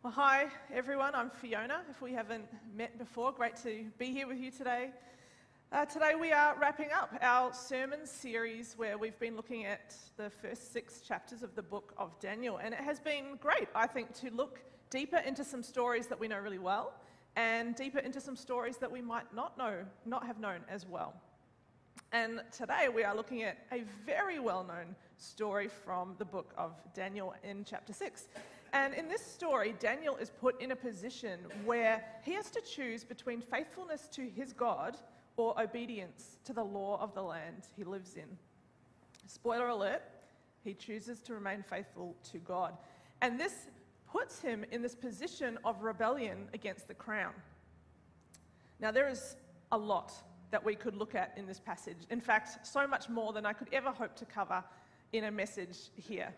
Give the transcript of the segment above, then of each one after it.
Well, hi everyone, I'm Fiona. If we haven't met before, great to be here with you today. Today we are wrapping up our sermon series where we've been looking at the first 6 chapters of the book of Daniel. And it has been great, I think, to look deeper into some stories that we know really well and deeper into some stories that we might not have known as well. And today we are looking at a very well-known story from the book of Daniel in chapter 6. And in this story, Daniel is put in a position where he has to choose between faithfulness to his God or obedience to the law of the land he lives in. Spoiler alert, he chooses to remain faithful to God. And this puts him in this position of rebellion against the crown. Now, there is a lot that we could look at in this passage. In fact, so much more than I could ever hope to cover in a message here.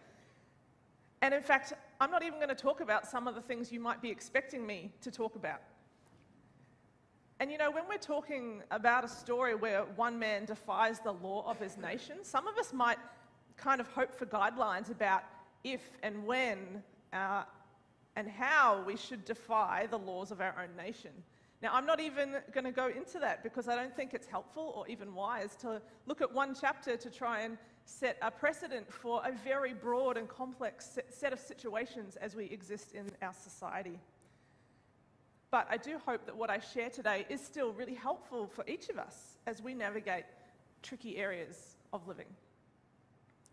And in fact, I'm not even going to talk about some of the things you might be expecting me to talk about. And you know, when we're talking about a story where one man defies the law of his nation, some of us might kind of hope for guidelines about if and when and how we should defy the laws of our own nation. Now, I'm not even going to go into that because I don't think it's helpful or even wise to look at one chapter to try and set a precedent for a very broad and complex set of situations as we exist in our society. But I do hope that what I share today is still really helpful for each of us as we navigate tricky areas of living.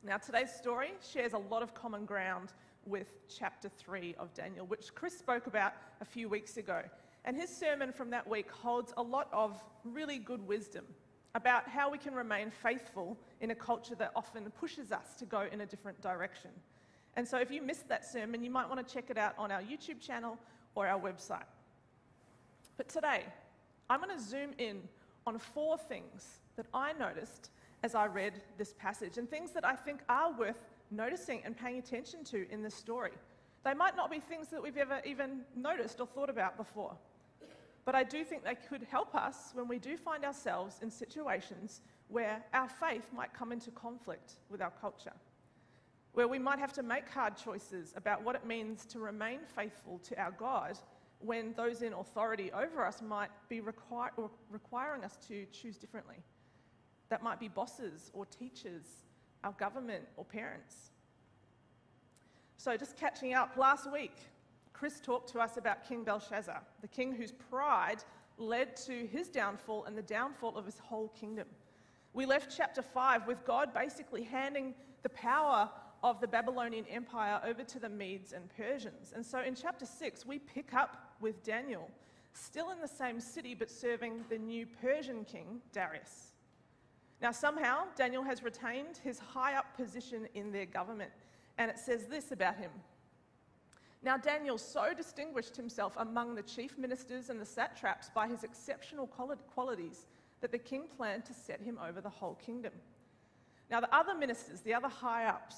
Now, today's story shares a lot of common ground with chapter 3 of Daniel, which Chris spoke about a few weeks ago. And his sermon from that week holds a lot of really good wisdom about how we can remain faithful in a culture that often pushes us to go in a different direction. And so if you missed that sermon, you might want to check it out on our YouTube channel or our website. But today, I'm going to zoom in on 4 things that I noticed as I read this passage, and things that I think are worth noticing and paying attention to in this story. They might not be things that we've ever even noticed or thought about before. But I do think they could help us when we do find ourselves in situations where our faith might come into conflict with our culture, where we might have to make hard choices about what it means to remain faithful to our God when those in authority over us might be requiring us to choose differently. That might be bosses or teachers, our government or parents. So just catching up, last week, Chris talked to us about King Belshazzar, the king whose pride led to his downfall and the downfall of his whole kingdom. We left chapter 5 with God basically handing the power of the Babylonian Empire over to the Medes and Persians. And so in chapter 6, we pick up with Daniel, still in the same city but serving the new Persian king, Darius. Now somehow, Daniel has retained his high up position in their government. And it says this about him. Now Daniel so distinguished himself among the chief ministers and the satraps by his exceptional qualities that the king planned to set him over the whole kingdom. Now the other ministers, the other high-ups,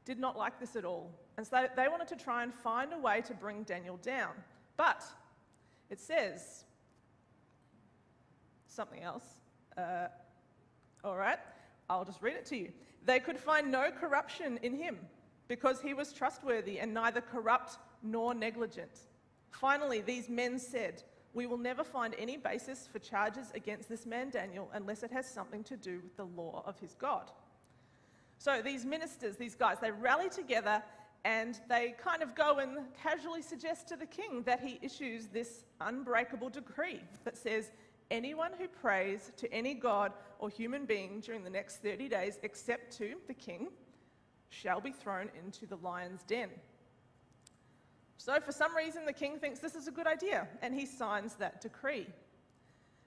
did not like this at all. And so they wanted to try and find a way to bring Daniel down. But it says something else. All right, I'll just read it to you. They could find no corruption in him, because he was trustworthy and neither corrupt nor negligent. Finally, these men said, "We will never find any basis for charges against this man Daniel unless it has something to do with the law of his God." So these ministers, these guys, they rally together and they kind of go and casually suggest to the king that he issues this unbreakable decree that says, anyone who prays to any god or human being during the next 30 days except to the king shall be thrown into the lion's den. So for some reason, the king thinks this is a good idea, and he signs that decree.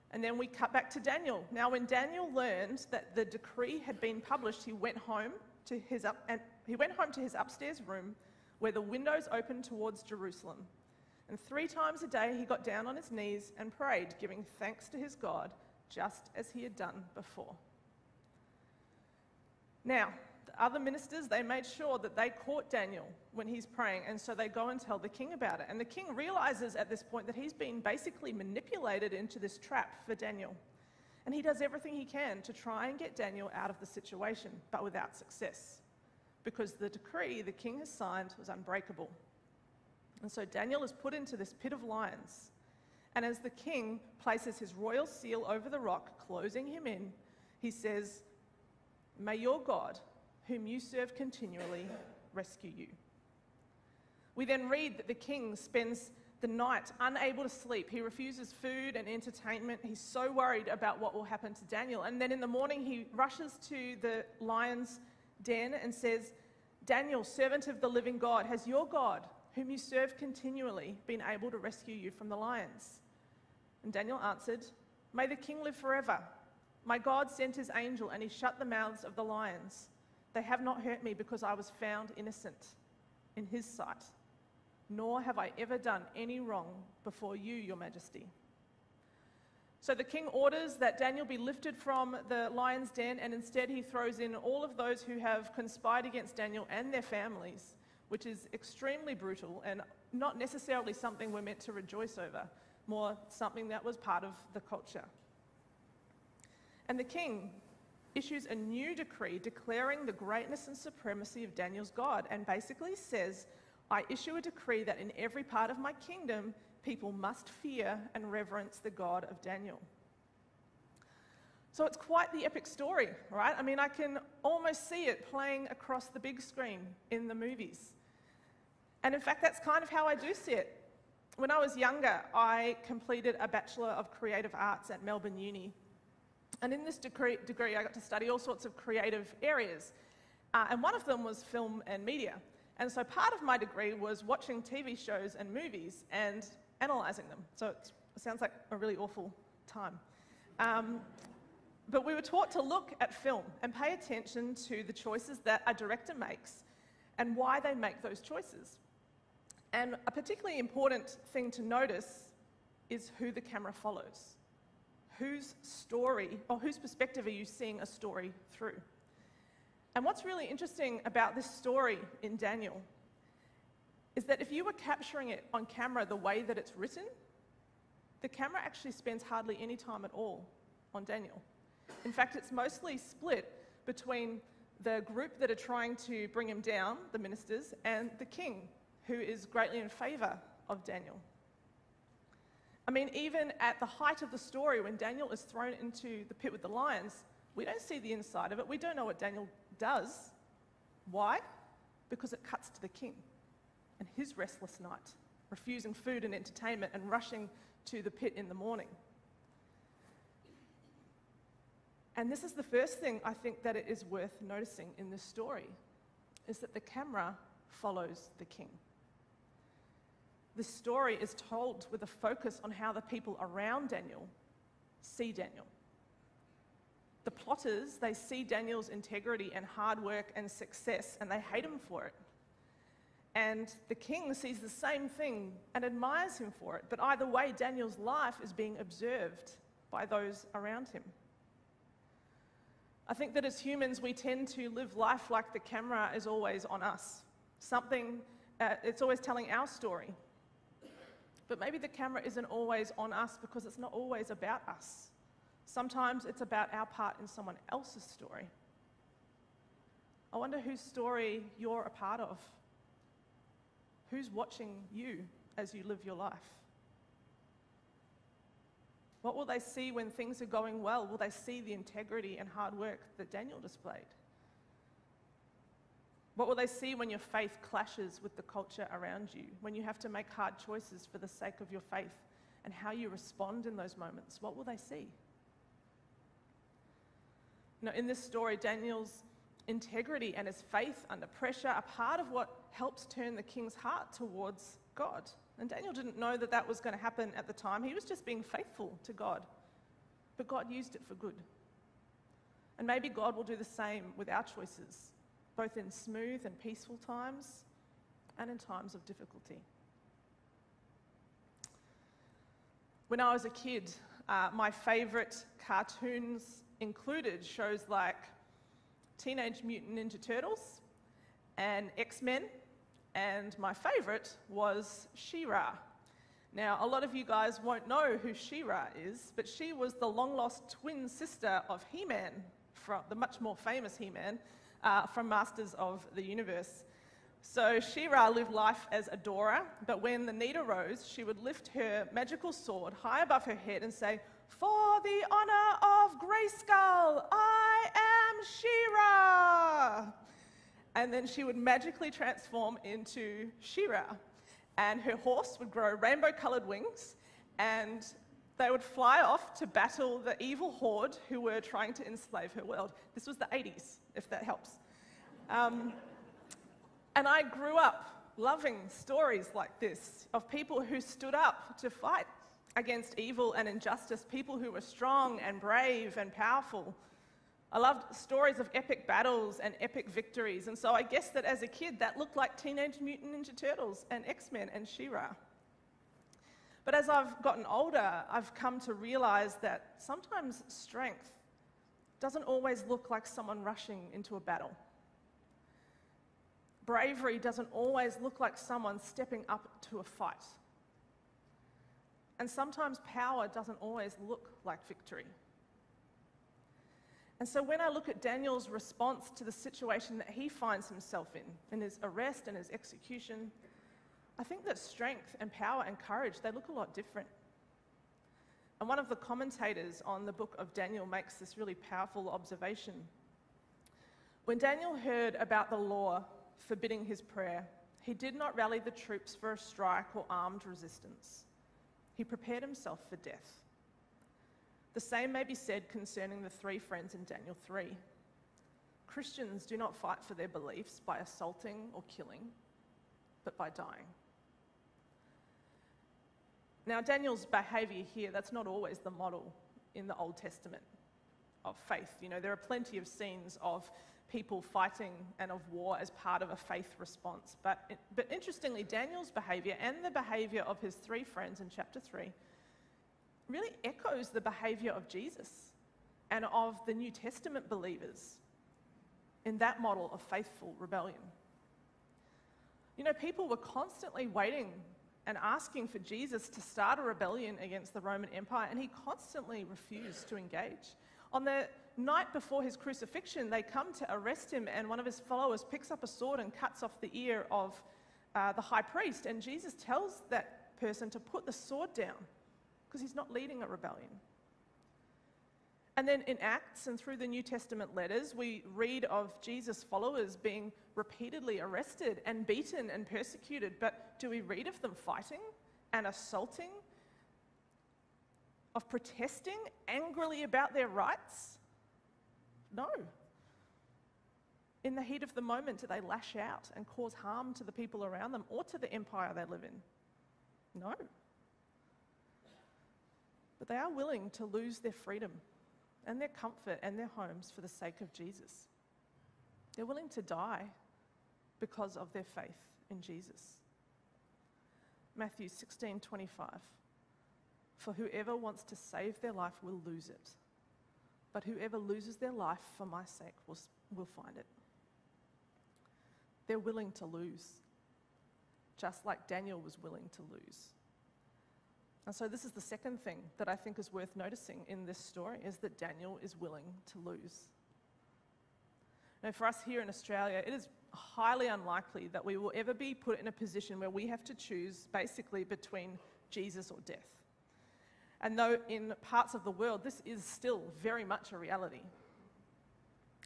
And then we cut back to Daniel. Now, when Daniel learned that the decree had been published, he went home to his upstairs room where the windows opened towards Jerusalem. And 3 times a day, he got down on his knees and prayed, giving thanks to his God, just as he had done before. Now, the other ministers, they made sure that they caught Daniel when he's praying, and so they go and tell the king about it. And the king realizes at this point that he's been basically manipulated into this trap for Daniel. And he does everything he can to try and get Daniel out of the situation, but without success, because the decree the king has signed was unbreakable. And so Daniel is put into this pit of lions. And as the king places his royal seal over the rock, closing him in, he says, "May your God, whom you serve continually, rescue you." We then read that the king spends the night unable to sleep. He refuses food and entertainment. He's so worried about what will happen to Daniel. And then in the morning, he rushes to the lion's den and says, "Daniel, servant of the living God, has your God, whom you serve continually, been able to rescue you from the lions?" And Daniel answered, "May the king live forever. My God sent his angel and he shut the mouths of the lions. They have not hurt me because I was found innocent in his sight. Nor have I ever done any wrong before you, your majesty." So the king orders that Daniel be lifted from the lion's den, and instead he throws in all of those who have conspired against Daniel and their families, which is extremely brutal and not necessarily something we're meant to rejoice over, more something that was part of the culture. And the king issues a new decree declaring the greatness and supremacy of Daniel's God, and basically says, "I issue a decree that in every part of my kingdom, people must fear and reverence the God of Daniel." So it's quite the epic story, right? I mean, I can almost see it playing across the big screen in the movies. And in fact, that's kind of how I do see it. When I was younger, I completed a Bachelor of Creative Arts at Melbourne Uni. And in this degree, I got to study all sorts of creative areas. And one of them was film and media. And so part of my degree was watching TV shows and movies and analysing them. So it sounds like a really awful time. But we were taught to look at film and pay attention to the choices that a director makes and why they make those choices. And a particularly important thing to notice is who the camera follows. Whose story, or whose perspective are you seeing a story through? And what's really interesting about this story in Daniel is that if you were capturing it on camera the way that it's written, the camera actually spends hardly any time at all on Daniel. In fact, it's mostly split between the group that are trying to bring him down, the ministers, and the king, who is greatly in favour of Daniel. I mean, even at the height of the story, when Daniel is thrown into the pit with the lions, we don't see the inside of it. We don't know what Daniel does. Why? Because it cuts to the king and his restless night, refusing food and entertainment and rushing to the pit in the morning. And this is the first thing I think that it is worth noticing in this story, is that the camera follows the king. This story is told with a focus on how the people around Daniel see Daniel. The plotters, they see Daniel's integrity and hard work and success, and they hate him for it. And the king sees the same thing and admires him for it. But either way, Daniel's life is being observed by those around him. I think that as humans, we tend to live life like the camera is always on us. It's always telling our story. But maybe the camera isn't always on us because it's not always about us. Sometimes it's about our part in someone else's story. I wonder whose story you're a part of. Who's watching you as you live your life? What will they see when things are going well? Will they see the integrity and hard work that Daniel displayed? What will they see when your faith clashes with the culture around you? When you have to make hard choices for the sake of your faith and how you respond in those moments? What will they see? You know, in this story, Daniel's integrity and his faith under pressure are part of what helps turn the king's heart towards God. And Daniel didn't know that that was going to happen at the time. He was just being faithful to God. But God used it for good. And maybe God will do the same with our choices, both in smooth and peaceful times and in times of difficulty. When I was a kid, my favourite cartoons included shows like Teenage Mutant Ninja Turtles and X-Men, and my favourite was She-Ra. Now, a lot of you guys won't know who She-Ra is, but she was the long-lost twin sister of He-Man, the much more famous He-Man, from Masters of the Universe. So She-Ra lived life as a Dora, but when the need arose, she would lift her magical sword high above her head and say, "For the honor of Grayskull, I am She-Ra!" And then she would magically transform into She-Ra, and her horse would grow rainbow-coloured wings, and they would fly off to battle the evil horde who were trying to enslave her world. This was the 80s, if that helps. And I grew up loving stories like this of people who stood up to fight against evil and injustice, people who were strong and brave and powerful. I loved stories of epic battles and epic victories, and so I guess that as a kid that looked like Teenage Mutant Ninja Turtles and X-Men and She-Ra. But as I've gotten older, I've come to realize that sometimes strength doesn't always look like someone rushing into a battle. Bravery doesn't always look like someone stepping up to a fight. And sometimes power doesn't always look like victory. And so when I look at Daniel's response to the situation that he finds himself in his arrest and his execution, I think that strength and power and courage, they look a lot different. And one of the commentators on the book of Daniel makes this really powerful observation. When Daniel heard about the law forbidding his prayer, he did not rally the troops for a strike or armed resistance. He prepared himself for death. The same may be said concerning the three friends in Daniel 3. Christians do not fight for their beliefs by assaulting or killing, but by dying. Now, Daniel's behaviour here, that's not always the model in the Old Testament of faith. You know, there are plenty of scenes of people fighting and of war as part of a faith response. But interestingly, Daniel's behaviour and the behaviour of his three friends in chapter 3 really echoes the behaviour of Jesus and of the New Testament believers in that model of faithful rebellion. You know, people were constantly waiting and asking for Jesus to start a rebellion against the Roman Empire, and he constantly refused to engage. On the night before his crucifixion, they come to arrest him, and one of his followers picks up a sword and cuts off the ear of the high priest, and Jesus tells that person to put the sword down because he's not leading a rebellion. And then in Acts and through the New Testament letters, we read of Jesus' followers being repeatedly arrested and beaten and persecuted, but do we read of them fighting and assaulting, of protesting angrily about their rights? No. In the heat of the moment, do they lash out and cause harm to the people around them or to the empire they live in? No. But they are willing to lose their freedom and their comfort and their homes for the sake of Jesus. They're willing to die because of their faith in Jesus. Matthew 16:25. For whoever wants to save their life will lose it, but whoever loses their life for my sake will find it. They're willing to lose, just like Daniel was willing to lose. And so this is the second thing that I think is worth noticing in this story, is that Daniel is willing to lose. Now, for us here in Australia, it is highly unlikely that we will ever be put in a position where we have to choose basically between Jesus or death. And though in parts of the world this is still very much a reality.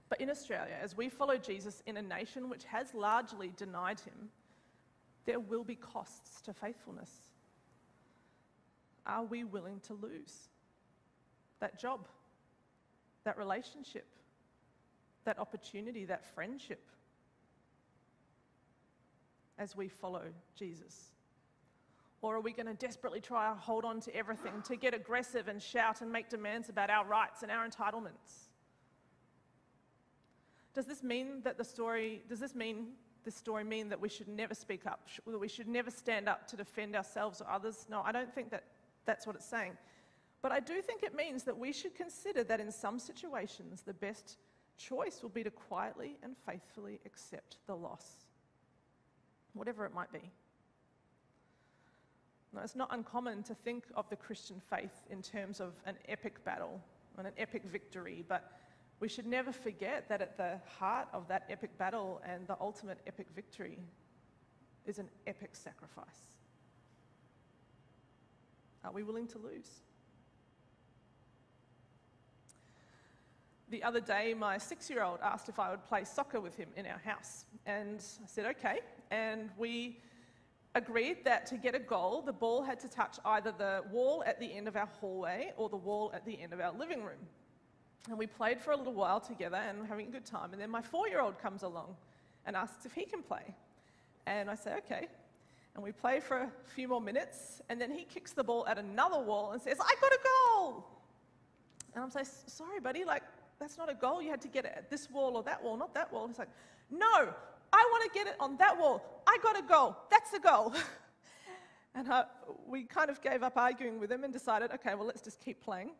But in Australia, as we follow Jesus in a nation which has largely denied him, there will be costs to faithfulness. Are we willing to lose that job, that relationship, that opportunity, that friendship as we follow Jesus? Or are we going to desperately try to hold on to everything, to get aggressive and shout and make demands about our rights and our entitlements? Does this mean this story mean that we should never speak up, that we should never stand up to defend ourselves or others? No, I don't think that's what it's saying. But I do think it means that we should consider that in some situations the best choice will be to quietly and faithfully accept the loss, whatever it might be. Now, it's not uncommon to think of the Christian faith in terms of an epic battle and an epic victory, but we should never forget that at the heart of that epic battle and the ultimate epic victory is an epic sacrifice. Are we willing to lose? The other day, my 6-year-old asked if I would play soccer with him in our house. And I said, okay. And we agreed that to get a goal, the ball had to touch either the wall at the end of our hallway or the wall at the end of our living room. And we played for a little while together and were having a good time. And then my 4-year-old comes along and asks if he can play. And I say, okay. And we play for a few more minutes. And then he kicks the ball at another wall and says, I got a goal. And I'm saying, sorry, buddy, that's not a goal. You had to get it at this wall or that wall, not that wall. He's like, no, I want to get it on that wall. I got a goal. That's a goal. And we kind of gave up arguing with him and decided, okay, well, let's just keep playing.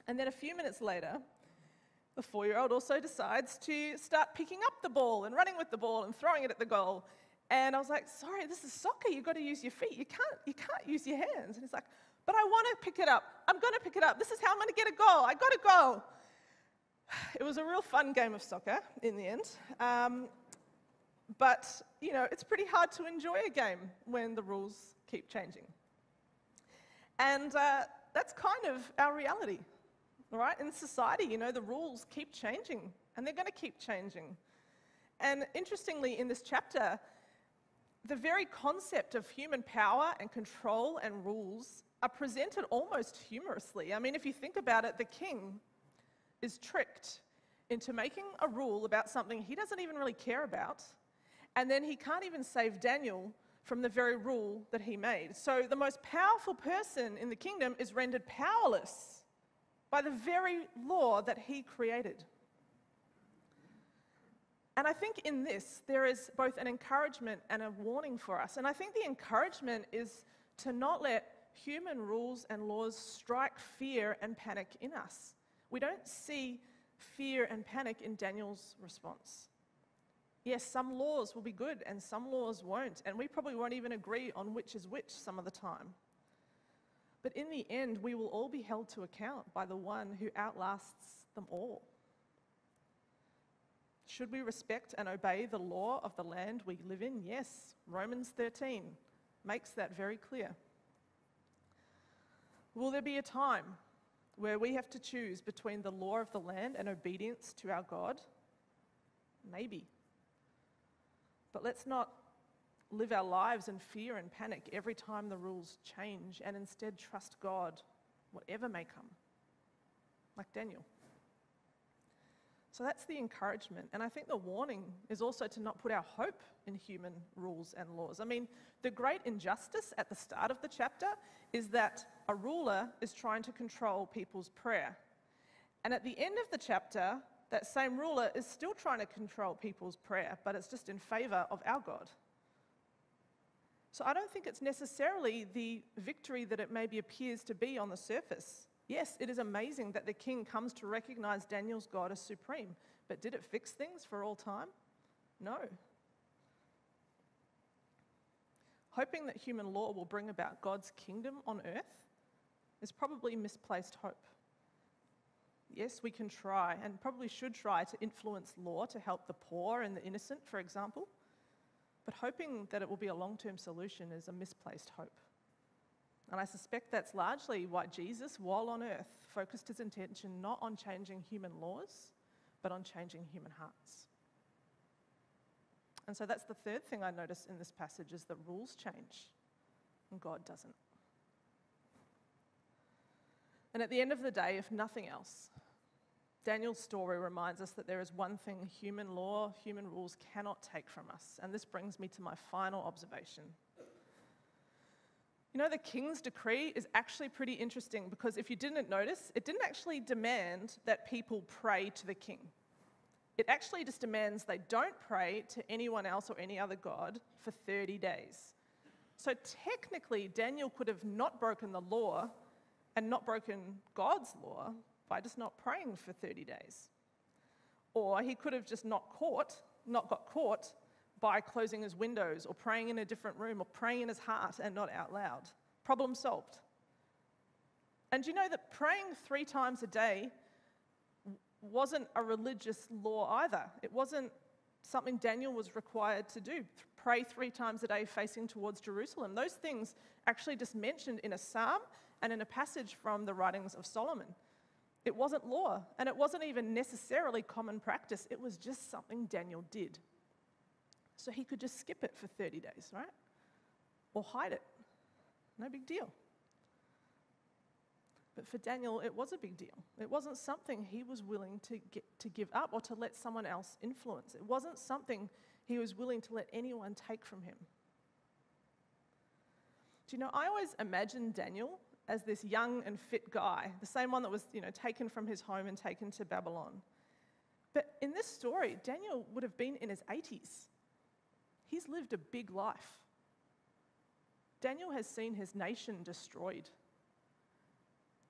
And then a few minutes later, the 4-year-old also decides to start picking up the ball and running with the ball and throwing it at the goal. And I was like, sorry, this is soccer. You've got to use your feet. You can't use your hands. And he's like, but I want to pick it up. I'm going to pick it up. This is how I'm going to get a goal. I got a goal. It was a real fun game of soccer in the end. But, it's pretty hard to enjoy a game when the rules keep changing. And that's kind of our reality, right? In society, the rules keep changing, and they're going to keep changing. And interestingly, in this chapter, the very concept of human power and control and rules are presented almost humorously. I mean, if you think about it, the king is tricked into making a rule about something he doesn't even really care about, and then he can't even save Daniel from the very rule that he made. So the most powerful person in the kingdom is rendered powerless by the very law that he created. And I think in this, there is both an encouragement and a warning for us. And I think the encouragement is to not let human rules and laws strike fear and panic in us. We don't see fear and panic in Daniel's response. Yes, some laws will be good and some laws won't, and we probably won't even agree on which is which some of the time. But in the end, we will all be held to account by the one who outlasts them all. Should we respect and obey the law of the land we live in? Yes, Romans 13 makes that very clear. Will there be a time where we have to choose between the law of the land and obedience to our God? Maybe. But let's not live our lives in fear and panic every time the rules change, and instead trust God, whatever may come, like Daniel. So that's the encouragement. And I think the warning is also to not put our hope in human rules and laws. I mean, the great injustice at the start of the chapter is that a ruler is trying to control people's prayer. And at the end of the chapter, that same ruler is still trying to control people's prayer, but it's just in favor of our God. So I don't think it's necessarily the victory that it maybe appears to be on the surface. Yes, it is amazing that the king comes to recognize Daniel's God as supreme, but did it fix things for all time? No. Hoping that human law will bring about God's kingdom on earth is probably misplaced hope. Yes, we can try, and probably should try, to influence law to help the poor and the innocent, for example, but hoping that it will be a long-term solution is a misplaced hope. And I suspect that's largely why Jesus, while on earth, focused his attention not on changing human laws, but on changing human hearts. And so that's the third thing I notice in this passage, is that rules change, and God doesn't. And at the end of the day, if nothing else, Daniel's story reminds us that there is one thing human law, human rules cannot take from us. And this brings me to my final observation. The king's decree is actually pretty interesting, because if you didn't notice, it didn't actually demand that people pray to the king. It actually just demands they don't pray to anyone else or any other god for 30 days. So technically, Daniel could have not broken the law and not broken God's law by just not praying for 30 days. Or he could have just not got caught by closing his windows or praying in a different room or praying in his heart and not out loud. Problem solved. And do you know that praying 3 times a day wasn't a religious law either? It wasn't something Daniel was required to do. pray 3 times a day facing towards Jerusalem. Those things actually just mentioned in a psalm and in a passage from the writings of Solomon. It wasn't law, and it wasn't even necessarily common practice. It was just something Daniel did. So he could just skip it for 30 days, right? Or hide it. No big deal. But for Daniel, it was a big deal. It wasn't something he was willing to give up or to let someone else influence. It wasn't something he was willing to let anyone take from him. Do you know, I always imagined Daniel as this young and fit guy, the same one that was, taken from his home and taken to Babylon. But in this story, Daniel would have been in his 80s. He's lived a big life. Daniel has seen his nation destroyed.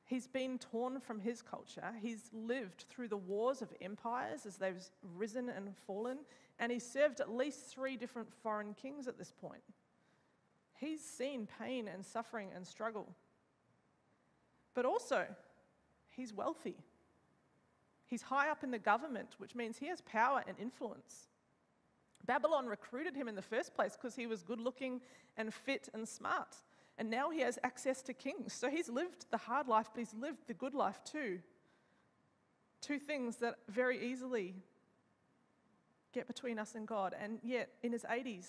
He's been torn from his culture. He's lived through the wars of empires as they've risen and fallen, and he's served at least 3 different foreign kings at this point. He's seen pain and suffering and struggle. But also, he's wealthy. He's high up in the government, which means he has power and influence. Babylon recruited him in the first place because he was good looking and fit and smart. And now he has access to kings. So he's lived the hard life, but he's lived the good life too. 2 things that very easily get between us and God. And yet, in his 80s,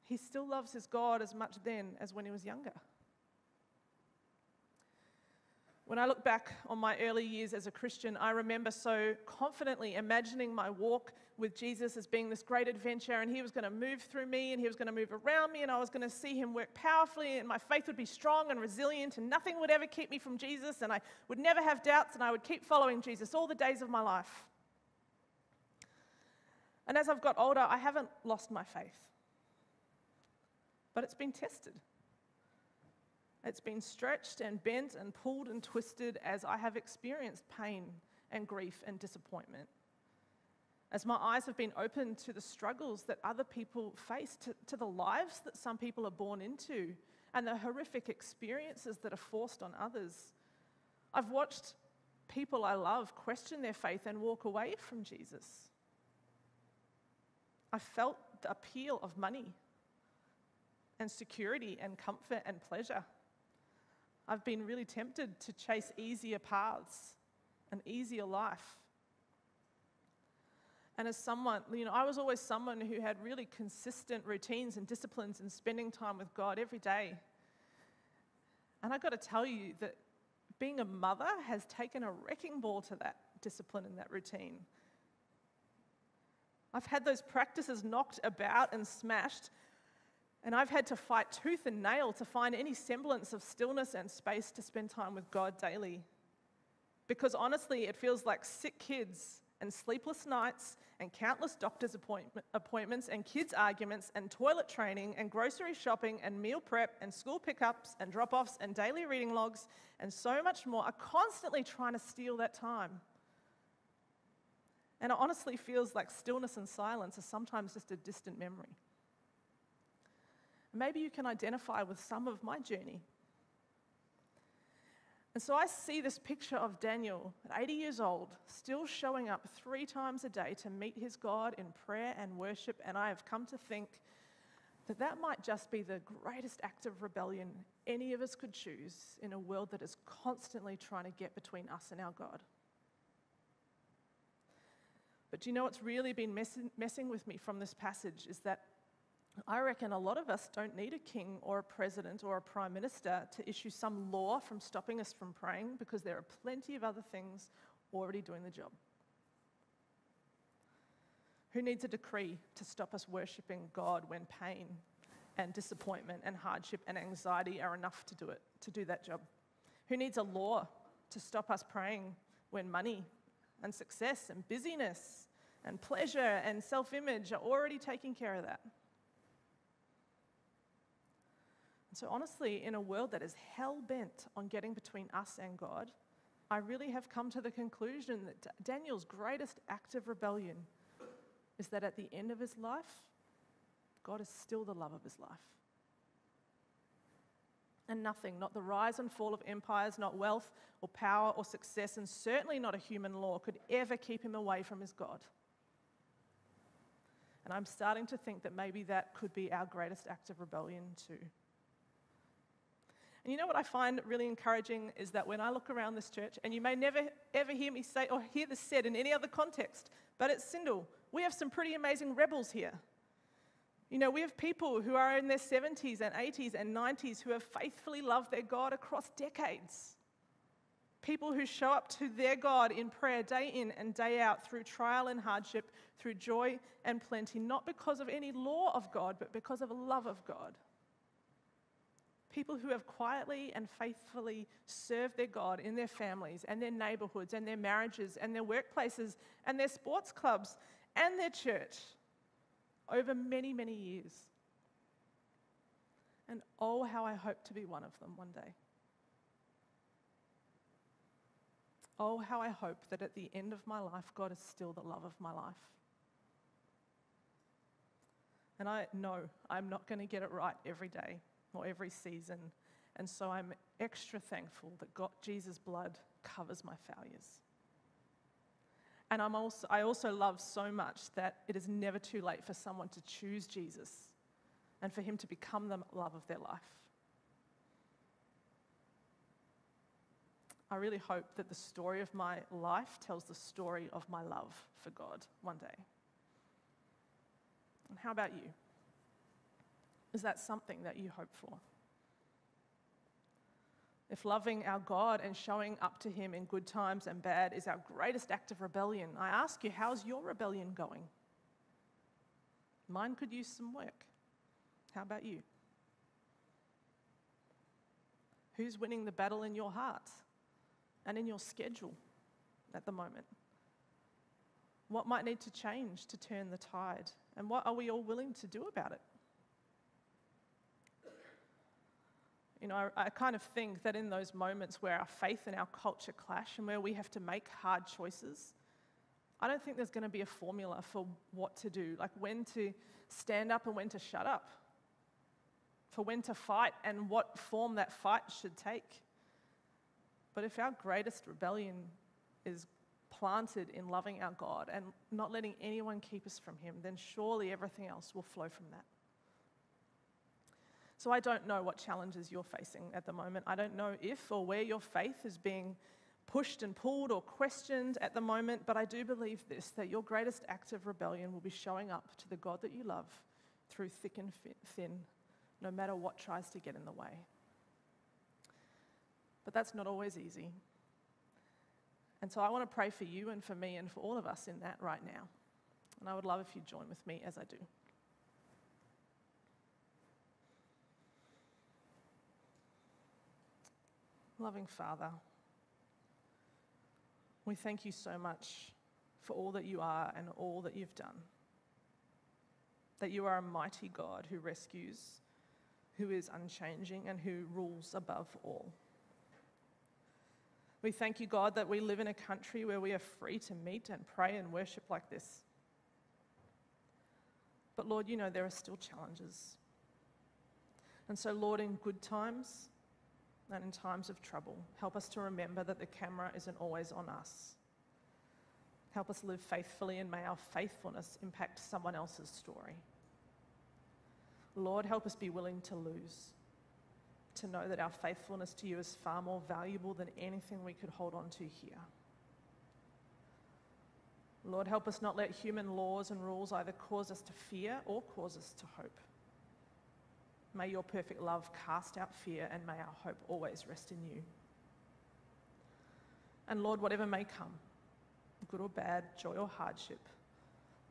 he still loves his God as much then as when he was younger. When I look back on my early years as a Christian, I remember so confidently imagining my walk with Jesus as being this great adventure, and he was going to move through me, and he was going to move around me, and I was going to see him work powerfully, and my faith would be strong and resilient, and nothing would ever keep me from Jesus, and I would never have doubts, and I would keep following Jesus all the days of my life. And as I've got older, I haven't lost my faith, but it's been tested. It's been stretched and bent and pulled and twisted as I have experienced pain and grief and disappointment. As my eyes have been opened to the struggles that other people face, to the lives that some people are born into, and the horrific experiences that are forced on others. I've watched people I love question their faith and walk away from Jesus. I felt the appeal of money and security and comfort and pleasure. I've been really tempted to chase easier paths, an easier life. And as someone, I was always someone who had really consistent routines and disciplines and spending time with God every day. And I've got to tell you that being a mother has taken a wrecking ball to that discipline and that routine. I've had those practices knocked about and smashed, and I've had to fight tooth and nail to find any semblance of stillness and space to spend time with God daily. Because honestly, it feels like sick kids and sleepless nights and countless doctor's appointments and kids' arguments and toilet training and grocery shopping and meal prep and school pickups and drop-offs and daily reading logs and so much more are constantly trying to steal that time. And it honestly feels like stillness and silence are sometimes just a distant memory. Maybe you can identify with some of my journey. And so I see this picture of Daniel at 80 years old, still showing up 3 times a day to meet his God in prayer and worship, and I have come to think that that might just be the greatest act of rebellion any of us could choose in a world that is constantly trying to get between us and our God. But do you know what's really been messing with me from this passage is that I reckon a lot of us don't need a king or a president or a prime minister to issue some law from stopping us from praying, because there are plenty of other things already doing the job. Who needs a decree to stop us worshipping God when pain and disappointment and hardship and anxiety are enough to do that job? Who needs a law to stop us praying when money and success and busyness and pleasure and self-image are already taking care of that? And so honestly, in a world that is hell-bent on getting between us and God, I really have come to the conclusion that Daniel's greatest act of rebellion is that at the end of his life, God is still the love of his life. And nothing, not the rise and fall of empires, not wealth or power or success, and certainly not a human law, could ever keep him away from his God. And And I'm starting to think that maybe that could be our greatest act of rebellion too. And you know what I find really encouraging is that when I look around this church, and you may never ever hear me say or hear this said in any other context, but at Sindel, we have some pretty amazing rebels here. You know, we have people who are in their 70s and 80s and 90s who have faithfully loved their God across decades. People who show up to their God in prayer day in and day out through trial and hardship, through joy and plenty, not because of any law of God, but because of a love of God. People who have quietly and faithfully served their God in their families and their neighborhoods and their marriages and their workplaces and their sports clubs and their church over many, many years. And oh, how I hope to be one of them one day. Oh, how I hope that at the end of my life, God is still the love of my life. And I know I'm not going to get it right every day or every season. And so I'm extra thankful that Jesus' blood covers my failures. And I also love so much that it is never too late for someone to choose Jesus and for him to become the love of their life. I really hope that the story of my life tells the story of my love for God one day. And how about you? Is that something that you hope for? If loving our God and showing up to him in good times and bad is our greatest act of rebellion, I ask you, how's your rebellion going? Mine could use some work. How about you? Who's winning the battle in your heart and in your schedule at the moment? What might need to change to turn the tide? And what are we all willing to do about it? You know, I kind of think that in those moments where our faith and our culture clash and where we have to make hard choices, I don't think there's going to be a formula for what to do, like when to stand up and when to shut up, for when to fight and what form that fight should take. But if our greatest rebellion is planted in loving our God and not letting anyone keep us from him, then surely everything else will flow from that. So I don't know what challenges you're facing at the moment. I don't know if or where your faith is being pushed and pulled or questioned at the moment, but I do believe this, that your greatest act of rebellion will be showing up to the God that you love through thick and thin, no matter what tries to get in the way. But that's not always easy. And so I want to pray for you and for me and for all of us in that right now. And I would love if you join with me as I do. Loving Father, we thank you so much for all that you are and all that you've done. That you are a mighty God who rescues, who is unchanging, and who rules above all. We thank you, God, that we live in a country where we are free to meet and pray and worship like this. But Lord, you know there are still challenges. And so, Lord, in good times and in times of trouble, help us to remember that the camera isn't always on us. Help us live faithfully, and may our faithfulness impact someone else's story. Lord, help us be willing to lose, to know that our faithfulness to you is far more valuable than anything we could hold on to here. Lord, help us not let human laws and rules either cause us to fear or cause us to hope. May your perfect love cast out fear, and may our hope always rest in you. And Lord, whatever may come, good or bad, joy or hardship,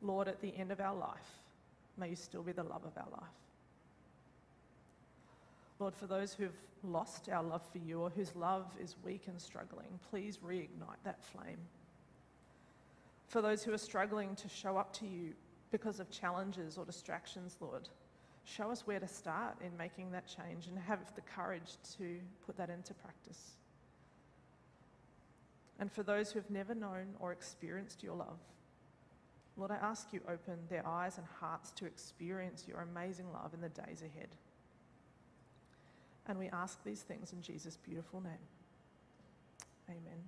Lord, at the end of our life, may you still be the love of our life. Lord, for those who've lost our love for you or whose love is weak and struggling, please reignite that flame. For those who are struggling to show up to you because of challenges or distractions, Lord, show us where to start in making that change and have the courage to put that into practice. And for those who have never known or experienced your love, Lord, I ask you open their eyes and hearts to experience your amazing love in the days ahead. And we ask these things in Jesus' beautiful name. Amen.